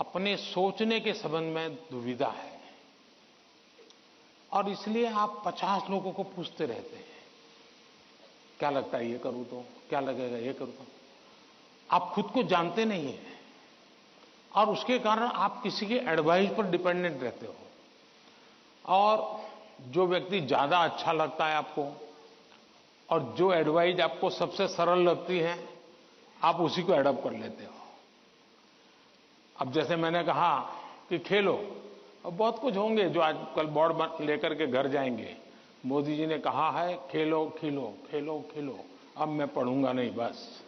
अपने सोचने के संबंध में दुविधा है और इसलिए आप 50 लोगों को पूछते रहते हैं, क्या लगता है ये करूं तो, क्या लगेगा ये करूं तो। आप खुद को जानते नहीं हैं और उसके कारण आप किसी के एडवाइस पर डिपेंडेंट रहते हो और जो व्यक्ति ज्यादा अच्छा लगता है आपको और जो एडवाइस आपको सबसे सरल लगती है आप उसी को एडॉप्ट कर लेते हो। अब जैसे मैंने कहा कि खेलो, अब बहुत कुछ होंगे जो आज कल बोर्ड लेकर के घर जाएंगे, मोदी जी ने कहा है खेलो खिलो खेलो खिलो, अब मैं पढ़ूंगा नहीं बस,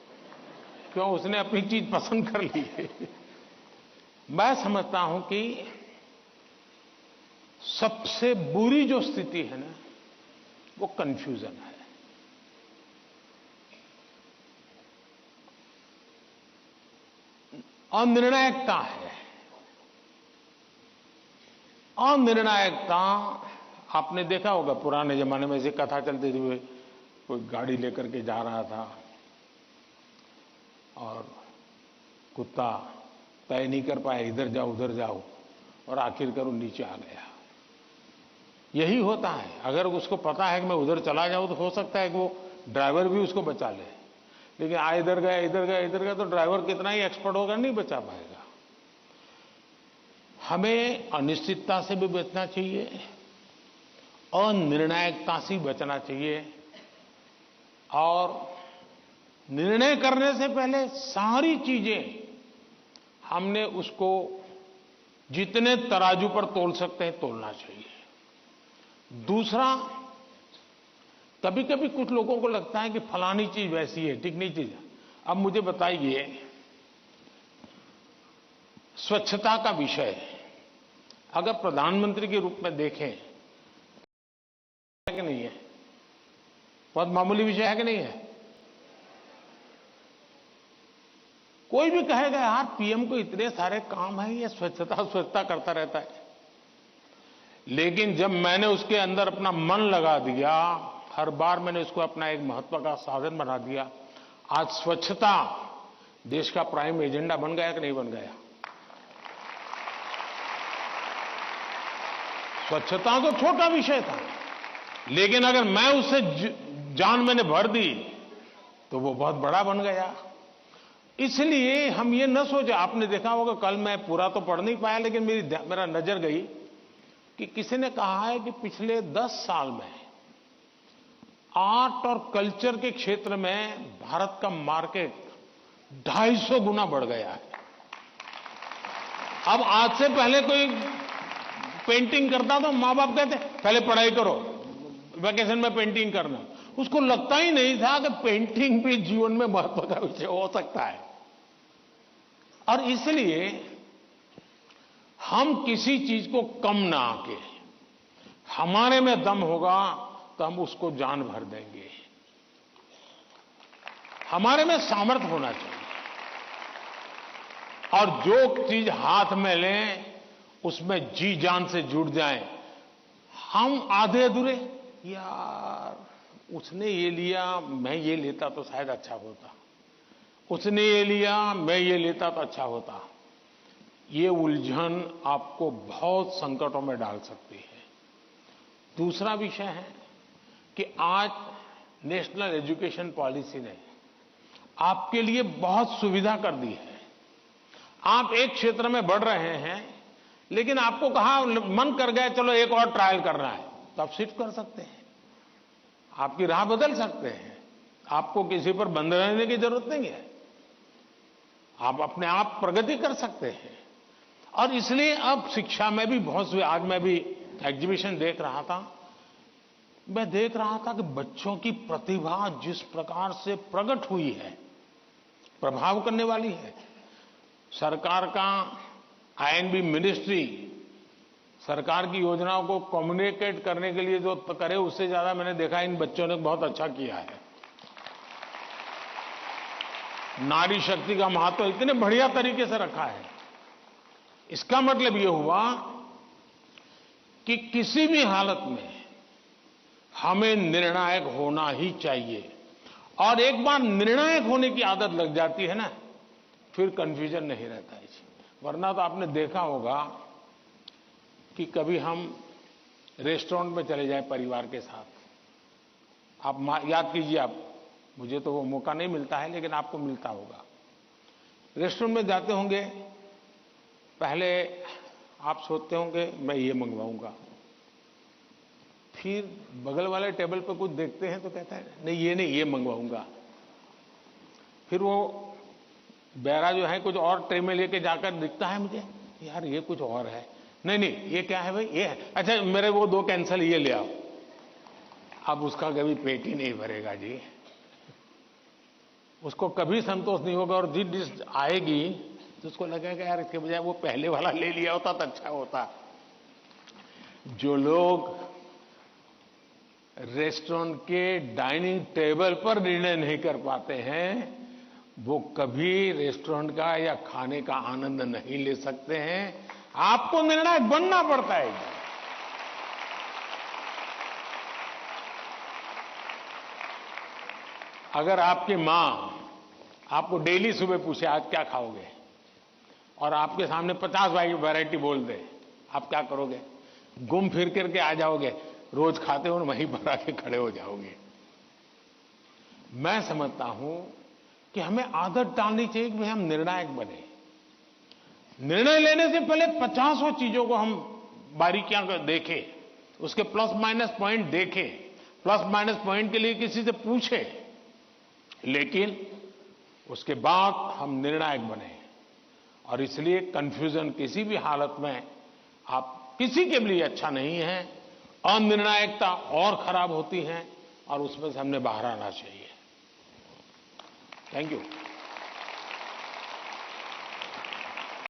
क्यों, उसने अपनी चीज पसंद कर ली है। मैं समझता हूं कि सबसे बुरी जो स्थिति है ना वो कंफ्यूजन है। अनिर्णायकता है। अनिर्णायकता, आपने देखा होगा पुराने जमाने में ऐसी कथा चलती थी, कोई गाड़ी लेकर के जा रहा था और कुत्ता तय नहीं कर पाया, इधर जाओ उधर जाओ, और आखिरकार वो नीचे आ गया। यही होता है, अगर उसको पता है कि मैं उधर चला जाऊं तो हो सकता है कि वो ड्राइवर भी उसको बचा ले, लेकिन इधर गया इधर गया इधर गया तो ड्राइवर कितना ही एक्सपर्ट होगा नहीं बचा पाएगा। हमें अनिश्चितता से भी बचना चाहिए, अनिर्णायकता से बचना चाहिए और निर्णय करने से पहले सारी चीजें हमने उसको जितने तराजू पर तोल सकते हैं तोलना चाहिए। दूसरा, कभी कभी कुछ लोगों को लगता है कि फलानी चीज वैसी है, ठीक नहीं चीज है। अब मुझे बताइए, स्वच्छता का विषय अगर प्रधानमंत्री के रूप में देखें है कि नहीं है, बहुत मामूली विषय है कि नहीं है। कोई भी कहेगा यार पीएम को इतने सारे काम है, ये स्वच्छता स्वच्छता करता रहता है, लेकिन जब मैंने उसके अंदर अपना मन लगा दिया, हर बार मैंने उसको अपना एक महत्व का साधन बना दिया, आज स्वच्छता देश का प्राइम एजेंडा बन गया कि नहीं बन गया। स्वच्छता तो छोटा विषय था, लेकिन अगर मैं उससे जान मैंने भर दी तो वो बहुत बड़ा बन गया। इसलिए हम ये न सोचे, आपने देखा होगा, कल मैं पूरा तो पढ़ नहीं पाया लेकिन मेरा नजर गई कि किसी ने कहा है कि पिछले 10 साल में आर्ट और कल्चर के क्षेत्र में भारत का मार्केट 250 गुना बढ़ गया है। अब आज से पहले कोई पेंटिंग करता तो मां बाप कहते पहले पढ़ाई करो, वैकेशन में पेंटिंग करना। उसको लगता ही नहीं था कि पेंटिंग भी जीवन में महत्व का विषय हो सकता है। और इसलिए हम किसी चीज को कम ना आके, हमारे में दम होगा तो हम उसको जान भर देंगे। हमारे में सामर्थ्य होना चाहिए और जो चीज हाथ में लें उसमें जी जान से जुड़ जाएं। हम आधे अधूरे, यार उसने ये लिया मैं ये लेता तो शायद अच्छा होता, उसने ये लिया मैं ये लेता तो अच्छा होता, ये उलझन आपको बहुत संकटों में डाल सकती है। दूसरा विषय है कि आज नेशनल एजुकेशन पॉलिसी ने आपके लिए बहुत सुविधा कर दी है। आप एक क्षेत्र में बढ़ रहे हैं लेकिन आपको कहा मन कर गया चलो एक और ट्रायल करना है तो आप शिफ्ट कर सकते हैं, आपकी राह बदल सकते हैं, आपको किसी पर बंधे रहने की जरूरत नहीं है, आप अपने आप प्रगति कर सकते हैं। और इसलिए अब शिक्षा में भी बहुत, आज मैं भी एग्जीबिशन देख रहा था, मैं देख रहा था कि बच्चों की प्रतिभा जिस प्रकार से प्रकट हुई है प्रभाव करने वाली है। सरकार का आईएनबी मिनिस्ट्री सरकार की योजनाओं को कम्युनिकेट करने के लिए जो करे उससे ज्यादा मैंने देखा इन बच्चों ने बहुत अच्छा किया है। नारी शक्ति का महत्व इतने बढ़िया तरीके से रखा है। इसका मतलब यह हुआ कि किसी भी हालत में हमें निर्णायक होना ही चाहिए और एक बार निर्णायक होने की आदत लग जाती है ना, फिर कंफ्यूजन नहीं रहता है। वरना तो आपने देखा होगा कि कभी हम रेस्टोरेंट में चले जाएं परिवार के साथ, आप याद कीजिए, आप, मुझे तो वो मौका नहीं मिलता है लेकिन आपको मिलता होगा। रेस्टोरेंट में जाते होंगे, पहले आप सोचते होंगे मैं ये मंगवाऊंगा, फिर बगल वाले टेबल पर कुछ देखते हैं तो कहता है नहीं ये मंगवाऊंगा। फिर वो बैरा जो है कुछ और ट्रे में लेके जाकर दिखता है मुझे, यार ये कुछ और है, नहीं ये क्या है भाई, ये है, अच्छा मेरे वो 2 कैंसल, ये ले आओ। अब उसका कभी पेट ही नहीं भरेगा जी, उसको कभी संतोष नहीं होगा, और जिस डिश आएगी तो उसको लगेगा यार इसके बजाय वो पहले वाला ले लिया होता तो अच्छा होता। जो लोग रेस्टोरेंट के डाइनिंग टेबल पर निर्णय नहीं कर पाते हैं, वो कभी रेस्टोरेंट का या खाने का आनंद नहीं ले सकते हैं। आपको निर्णायक बनना पड़ता है। अगर आपकी मां आपको डेली सुबह पूछे आज क्या खाओगे, और आपके सामने 50 वैरायटी बोल दे, आप क्या करोगे? घूम फिर करके आ जाओगे, रोज खाते हो वहीं पर आके खड़े हो जाओगे। मैं समझता हूं कि हमें आदत डालनी चाहिए कि हम निर्णायक बने। निर्णय लेने से पहले 50 चीजों को हम बारीकियां देखें, उसके प्लस माइनस पॉइंट देखें, प्लस माइनस पॉइंट के लिए किसी से पूछें, लेकिन उसके बाद हम निर्णायक बने। और इसलिए कंफ्यूजन किसी भी हालत में आप किसी के लिए अच्छा नहीं है। अनिर्णायकता और खराब होती है, और उसमें से हमने बाहर आना चाहिए। Thank you.